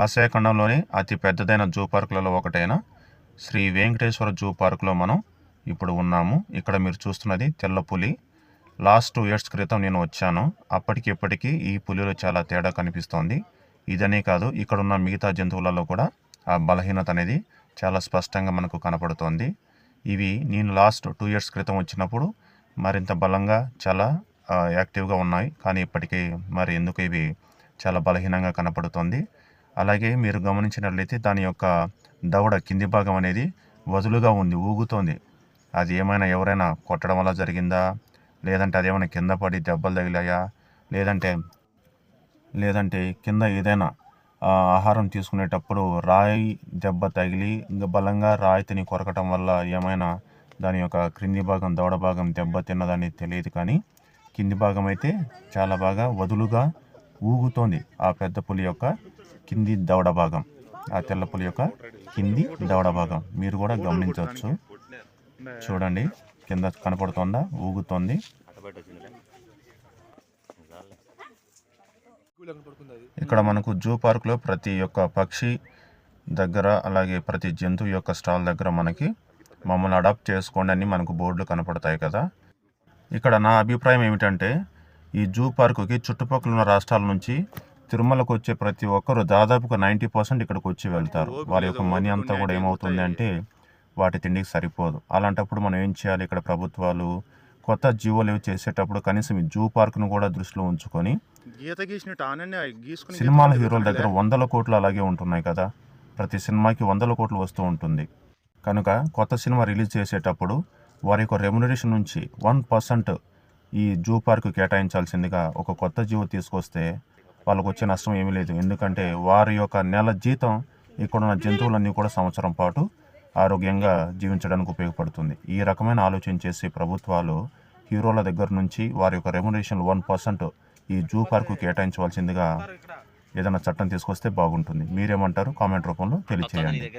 Asia ఖండంలోని అతి పెద్దదైన zoo పార్కులలో ఒకటైన శ్రీ వెంకటేశ్వర జూ పార్కులో మనం ఇప్పుడు ఉన్నాము. ఇక్కడ మీరు చూస్తున్నది తెల్ల పులి. లాస్ట్ 2 ఇయర్స్ క్రితం నేను వచ్చాను. అప్పటికి ఇప్పటికీ ఈ పులిలో చాలా తేడా కనిపిస్తోంది. ఇదనే కాదు, ఇక్కడ ఉన్న మిగతా జంతువులలో కూడా ఆ బలహీనత అనేది చాలా స్పష్టంగా మనకు కనపడుతోంది. ఇవి నేను లాస్ట్ 2 ఇయర్స్ క్రితం వచ్చినప్పుడు మరింత బలంగా చాలా యాక్టివ్గా ఉన్నాయి. కానీ ఇప్పటికీ మరి ఎందుకు ఇవి చాలా బలహీనంగా కనపడుతోంది. అలాగే మీరు గమనించినట్లయితే దాని యొక్క దవడ కింది భాగం అనేది వదులుగా ఉంది, ఊగుతోంది. అది ఏమైనా ఎవరైనా కొట్టడం వల్ల జరిగిందా, లేదంటే అదేమైనా కింద పడి దెబ్బలు తగిలాయా, లేదంటే కింద ఏదైనా ఆహారం తీసుకునేటప్పుడు రాయి దెబ్బ తగిలి బలంగా రాయితిని కొరకటం వల్ల ఏమైనా దాని యొక్క క్రింది భాగం దవడ భాగం దెబ్బ తిన్నదని తెలియదు. కానీ కింది భాగం అయితే చాలా బాగా వదులుగా ఊగుతోంది. ఆ పెద్ద పులి యొక్క కింది దవడ భాగం, ఆ తెల్ల పులి యొక్క కింది దవడ భాగం మీరు కూడా గమనించవచ్చు. చూడండి, కింద కనపడుతోందా, ఊగుతోంది. ఇక్కడ మనకు జూ పార్క్లో ప్రతి ఒక్క పక్షి దగ్గర, అలాగే ప్రతి జంతువు యొక్క స్టాల్ దగ్గర మనకి మమ్మల్ని అడాప్ట్ చేసుకోండి అని మనకు బోర్డులు కనపడతాయి కదా. ఇక్కడ నా అభిప్రాయం ఏమిటంటే, ఈ జూ పార్కుకి చుట్టుపక్కల ఉన్న రాష్ట్రాల నుంచి తిరుమలకు వచ్చే ప్రతి ఒక్కరు దాదాపుగా 90% ఇక్కడికి వచ్చి వెళ్తారు. వారి యొక్క మనీ అంతా కూడా ఏమవుతుంది అంటే వాటి తిండికి సరిపోదు. అలాంటప్పుడు మనం ఏం చేయాలి? ఇక్కడ ప్రభుత్వాలు కొత్త జీవోలు చేసేటప్పుడు కనీసం ఈ జూ పార్క్ను కూడా దృష్టిలో ఉంచుకొని, సినిమాల హీరోల దగ్గర 100 కోట్లు అలాగే ఉంటున్నాయి కదా, ప్రతి సినిమాకి 100 కోట్లు వస్తూ ఉంటుంది. కనుక కొత్త సినిమా రిలీజ్ చేసేటప్పుడు వారి యొక్క రెమ్యునరేషన్ నుంచి 1% ఈ జూ పార్క్ కేటాయించాల్సిందిగా ఒక కొత్త జీవో తీసుకొస్తే వాళ్ళకు వచ్చే నష్టం ఏమీ లేదు. ఎందుకంటే వారి యొక్క నెల జీతం ఇక్కడున్న జంతువులన్నీ కూడా సంవత్సరం పాటు ఆరోగ్యంగా జీవించడానికి ఉపయోగపడుతుంది. ఈ రకమైన ఆలోచన చేసే ప్రభుత్వాలు హీరోల దగ్గర నుంచి వారి యొక్క రెమ్యునరేషన్ 1% ఈ జూ పార్కు కేటాయించవలసిందిగా ఏదైనా చట్టం తీసుకొస్తే బాగుంటుంది. మీరేమంటారు? కామెంట్ రూపంలో తెలియచేయండి.